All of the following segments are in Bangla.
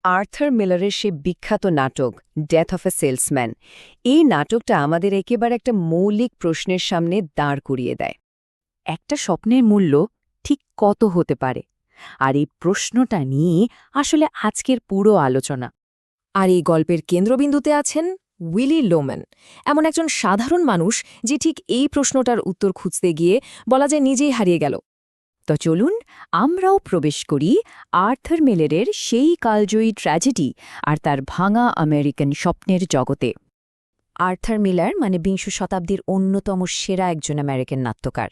আর্থার মিলারের সেই বিখ্যাত নাটক ডেথ অফ এ সেলসম্যান। এই নাটকটা আমাদের একেবারে একটা মৌলিক প্রশ্নের সামনে দাঁড় করিয়ে দেয়। একটা স্বপ্নের মূল্য ঠিক কত হতে পারে? আর এই প্রশ্নটা নিয়ে আসলে আজকের পুরো আলোচনা। আর এই গল্পের কেন্দ্রবিন্দুতে আছেন উইলি লোম্যান, এমন একজন সাধারণ মানুষ যে ঠিক এই প্রশ্নটার উত্তর খুঁজতে গিয়ে বলা যায় নিজেই হারিয়ে গেল। তো চলুন আমরাও প্রবেশ করি আর্থার মিলারের সেই কালজয়ী ট্র্যাজেডি আর তার ভাঙা আমেরিকান স্বপ্নের জগতে। আর্থার মিলার মানে বিংশ শতাব্দীর অন্যতম সেরা একজন আমেরিকান নাট্যকার।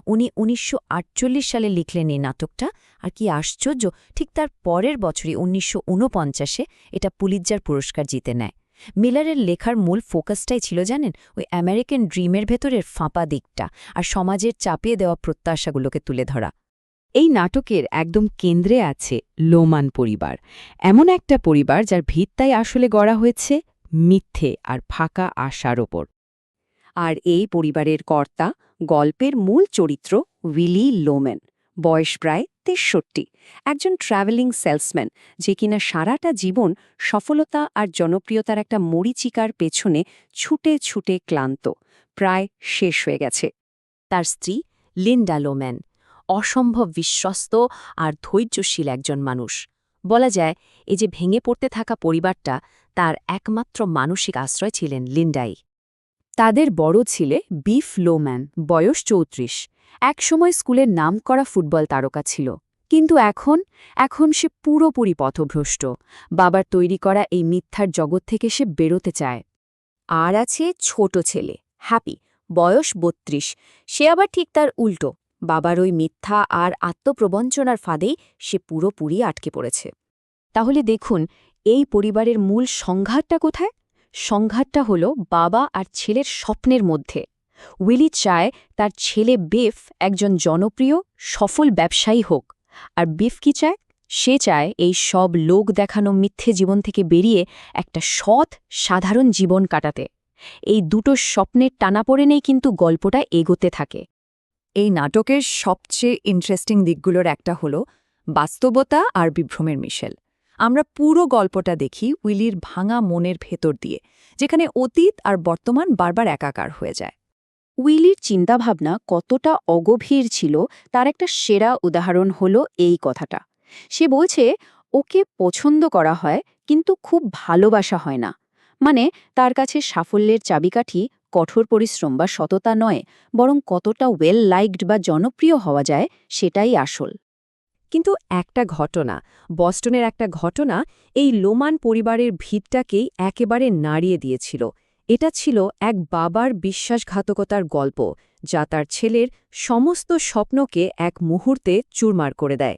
উনি ১৯৪৮ সালে লিখলেন এই নাটকটা, আর কি আশ্চর্য, ঠিক তার পরের বছরই ১৯৪৯-এ এটা পুলিৎজার পুরস্কার জিতে নেয়। মিলারের লেখার মূল ফোকাসটাই ছিল জানেন, ওই আমেরিকান ড্রিমের ভেতরের ফাঁপা দিকটা আর সমাজের চাপিয়ে দেওয়া প্রত্যাশাগুলোকে তুলে ধরা। এই নাটকের একদম কেন্দ্রে আছে লোমান পরিবার, এমন একটা পরিবার যার ভিতটাই আসলে গড়া হয়েছে মিথ্যে আর ফাঁকা আশার ওপর। আর এই পরিবারের কর্তা, গল্পের মূল চরিত্র উইলি লোম্যান, বয়স প্রায় ৬৩, একজন ট্রাভেলিং সেলসম্যান যে কিনা সারাটা জীবন সফলতা আর জনপ্রিয়তার একটা মরীচিকার পেছনে ছুটে ছুটে ক্লান্ত, প্রায় শেষ হয়ে গেছে। তার স্ত্রী লিন্ডা লোম্যান অসম্ভব বিশ্বস্ত আর ধৈর্যশীল একজন মানুষ। বলা যায় এই যে ভেঙে পড়তে থাকা পরিবারটা, তার একমাত্র মানসিক আশ্রয় ছিলেন লিন্ডাই। তাদের বড় ছেলে বিফ লোম্যান, বয়স ৩৪, একসময় স্কুলের নামকরা ফুটবল তারকা ছিল, কিন্তু এখন সে পুরোপুরি পথভ্রষ্ট। বাবার তৈরি করা এই মিথ্যার জগৎ থেকে সে বেরোতে চায়। আর আছে ছোট ছেলে হ্যাপি, বয়স ৩২, সে আবার ঠিক তার উল্টো। বাবার ওই মিথ্যা আর আত্মপ্রবঞ্চনার ফাঁদেই সে পুরোপুরি আটকে পড়েছে। তাহলে দেখুন, এই পরিবারের মূল সংঘাতটা কোথায়? সংঘাতটা হল বাবা আর ছেলের স্বপ্নের মধ্যে। উইলি চায় তার ছেলে বিফ একজন জনপ্রিয় সফল ব্যবসায়ী হোক, আর বিফ কি চায়? সে চায় এই সব লোক দেখানো মিথ্যে জীবন থেকে বেরিয়ে একটা সৎ সাধারণ জীবন কাটাতে। এই দুটো স্বপ্নের টানাপোড়েনেই কিন্তু গল্পটা এগোতে থাকে। এই নাটকের সবচেয়ে ইন্টারেস্টিং দিকগুলোর একটা হল বাস্তবতা আর বিভ্রমের মিশেল। আমরা পুরো গল্পটা দেখি উইলির ভাঙা মনের ভেতর দিয়ে, যেখানে অতীত আর বর্তমান বারবার একাকার হয়ে যায়। উইলির চিন্তাভাবনা কতটা অগভীর ছিল তার একটা সেরা উদাহরণ হল এই কথাটা। সে বলছে, ওকে পছন্দ করা হয় কিন্তু খুব ভালোবাসা হয় না। মানে তার কাছে সাফল্যের চাবিকাঠি কঠোর পরিশ্রম বা সততা নয়, বরং কতটা ওয়েল লাইকড বা জনপ্রিয় হওয়া যায় সেটাই আসল। কিন্তু একটা ঘটনা, বস্টনের একটা ঘটনা, এই লোমান পরিবারের ভিতটাকেই একেবারে নাড়িয়ে দিয়েছিল। এটা ছিল এক বাবার বিশ্বাসঘাতকতার গল্প, যা তার ছেলের সমস্ত স্বপ্নকে এক মুহূর্তে চুরমার করে দেয়।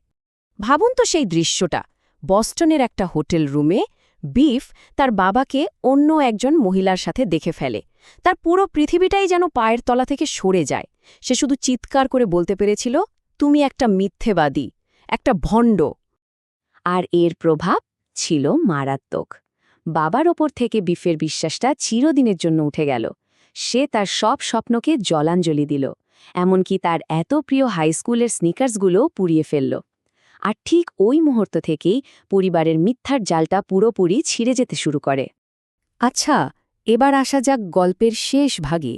ভাবুন তো সেই দৃশ্যটা, বস্টনের একটা হোটেল রুমে বিফ তার বাবাকে অন্য একজন মহিলার সাথে দেখে ফেলে। তার পুরো পৃথিবীটাই যেন পায়ের তলা থেকে সরে যায়। সে শুধু চিৎকার করে বলতে পেরেছিল, তুমি একটা মিথ্যেবাদী, একটা ভণ্ড। আর এর প্রভাব ছিল মারাত্মক। বাবার ওপর থেকে বিফের বিশ্বাসটা চিরদিনের জন্য উঠে গেল। সে তার সব স্বপ্নকে জলাঞ্জলি দিল, এমনকি তার এত প্রিয় হাইস্কুলের স্নিকার্সগুলো পুড়িয়ে ফেলল। আর ঠিক ওই মুহূর্ত থেকেই পরিবারের মিথ্যার জালটা পুরোপুরি ছিঁড়ে যেতে শুরু করে। আচ্ছা, এবার আসা যাক গল্পের শেষ ভাগে,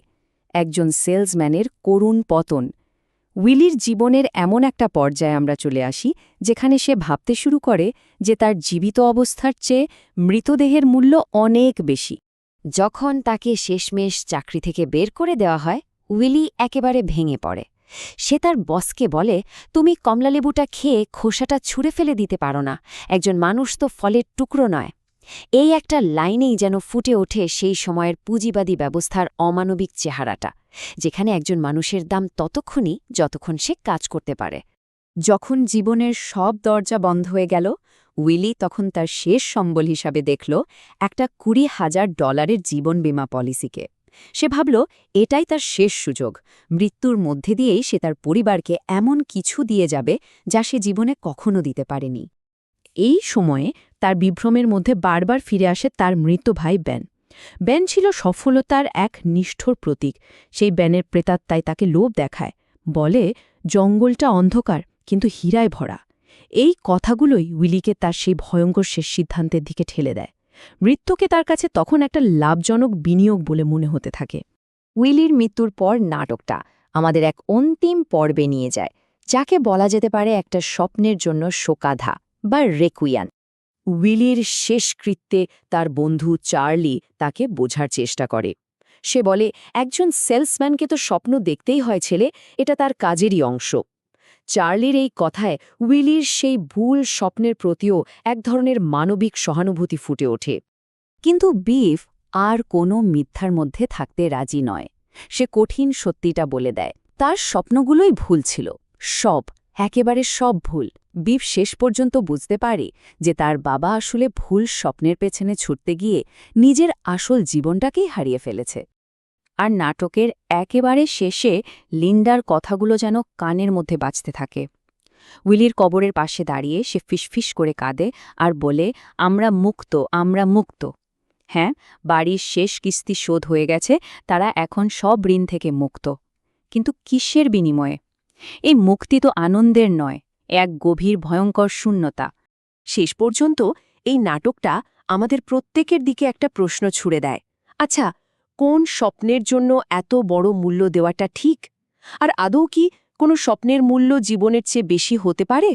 একজন সেলসম্যানের করুণ পতন। উইলির জীবনের এমন একটা পর্যায়ে আমরা চলে আসি যেখানে সে ভাবতে শুরু করে যে তার জীবিত অবস্থার চেয়ে মৃতদেহের মূল্য অনেক বেশি। যখন তাকে শেষমেশ চাকরি থেকে বের করে দেওয়া হয়, উইলি একেবারে ভেঙে পড়ে। সে তার বসকে বলে, তুমি কমলালেবুটা খেয়ে খোসাটা ছুঁড়ে ফেলে দিতে পারো না, একজন মানুষ তো ফলের টুকরো নয়। এই একটা লাইনেই যেন ফুটে ওঠে সেই সময়ের পুঁজিবাদী ব্যবস্থার অমানবিক চেহারাটা, যেখানে একজন মানুষের দাম ততক্ষণই যতক্ষণ সে কাজ করতে পারে। যখন জীবনের সব দরজা বন্ধ হয়ে গেল, উইলি তখন তার শেষ সম্বল হিসাবে দেখল একটা $২০,০০০ জীবন বীমা পলিসিকে। সে ভাবল, এটাই তার শেষ সুযোগ। মৃত্যুর মধ্যে দিয়েই সে তার পরিবারকে এমন কিছু দিয়ে যাবে যা সে জীবনে কখনো দিতে পারেনি। এই সময়ে তার বিভ্রমের মধ্যে বারবার ফিরে আসে তার মৃত ভাই বেন। বেন ছিল সফলতার এক নিষ্ঠুর প্রতীক। সেই বেনের প্রেতাত্মায় তাকে লোভ দেখায়, বলে জঙ্গলটা অন্ধকার কিন্তু হীরায় ভরা। এই কথাগুলোই উইলিকে তার সেই ভয়ঙ্কর শেষ সিদ্ধান্তের দিকে ঠেলে দেয়। মৃত্যুকে তার কাছে তখন একটা লাভজনক বিনিয়োগ বলে মনে হতে থাকে। উইলির মৃত্যুর পর নাটকটা আমাদের এক অন্তিম পর্বে নিয়ে যায়, যাকে বলা যেতে পারে একটা স্বপ্নের জন্য শোকাধা বা রেকুইয়ান। উইলির শেষকৃত্যে তার বন্ধু চার্লি তাকে বোঝার চেষ্টা করে। সে বলে, একজন সেলসম্যানকে তো স্বপ্ন দেখতেই হয় ছেলে, এটা তার কাজেরই অংশ। চার্লির এই কথায় উইলির সেই ভুল স্বপ্নের প্রতিও এক ধরনের মানবিক সহানুভূতি ফুটে ওঠে। কিন্তু বিফ আর কোনো মিথ্যার মধ্যে থাকতে রাজি নয়। সে কঠিন সত্যিটা বলে দেয়, তার স্বপ্নগুলোই ভুল ছিল, সব, একেবারে সব ভুল। বিফ শেষ পর্যন্ত বুঝতে পারে যে তার বাবা আসলে ভুল স্বপ্নের পেছনে ছুটতে গিয়ে নিজের আসল জীবনটাকেই হারিয়ে ফেলেছে। আর নাটকের একেবারে শেষে লিন্ডার কথাগুলো যেন কানের মধ্যে বাজতে থাকে। উইলির কবরের পাশে দাঁড়িয়ে সে ফিসফিস করে কাঁদে আর বলে, আমরা মুক্ত, আমরা মুক্ত। হ্যাঁ, বাড়ির শেষ কিস্তি শোধ হয়ে গেছে, তারা এখন সব ঋণ থেকে মুক্ত। কিন্তু কিসের বিনিময়ে? এই মুক্তি তো আনন্দের নয়, এক গভীর ভয়ঙ্কর শূন্যতা। শেষ পর্যন্ত এই নাটকটা আমাদের প্রত্যেকের দিকে একটা প্রশ্ন ছুড়ে দেয়। আচ্ছা, কোন স্বপ্নের জন্য এত বড় মূল্য দেওয়াটা ঠিক? আর আদৌ কি কোনো স্বপ্নের মূল্য জীবনের চেয়ে বেশি হতে পারে?